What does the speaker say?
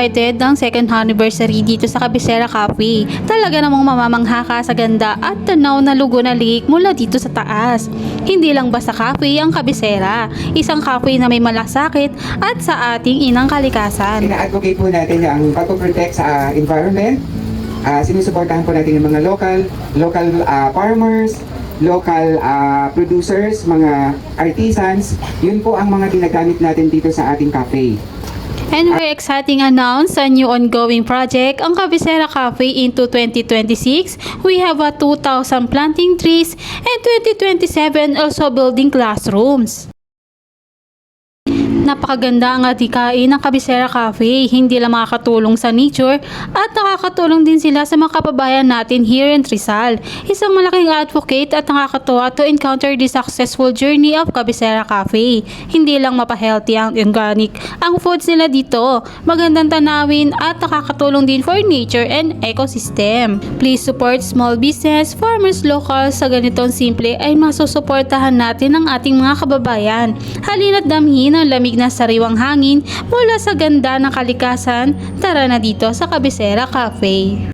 excited ng second anniversary dito sa Cabecera Cafe. Talaga namang mamamangha ka sa ganda at tanaw na lugo na lake mula dito sa taas. Hindi lang basta cafe ang Cabecera, isang cafe na may malasakit at sa ating inang kalikasan. Ina-advocate po natin ang pag-protect sa environment. Sinusuportahan po natin yung mga local farmers, local producers, mga artisans. Yun po ang mga ginagamit natin dito sa ating cafe. And we're exciting announce a new ongoing project, ang Cabecera Cafe into 2026. We have a 2,000 planting trees and 2027 also building classrooms. Napakaganda ang adhikain ng Cabecera Cafe. Hindi lang makakatulong sa nature at nakakatulong din sila sa mga kababayan natin here in Rizal. Isang malaking advocate at nakakatuwa to encounter the successful journey of Cabecera Cafe. Hindi lang mapahealthy ang organic ang foods nila dito, magandang tanawin at nakakatulong din for nature and ecosystem. Please support small business, farmers local. Sa ganitong simple ay masusuportahan natin ang ating mga kababayan. Halina't damhin ang lamig na sariwang hangin mula sa ganda ng kalikasan. Tara na dito sa Cabecera Cafe.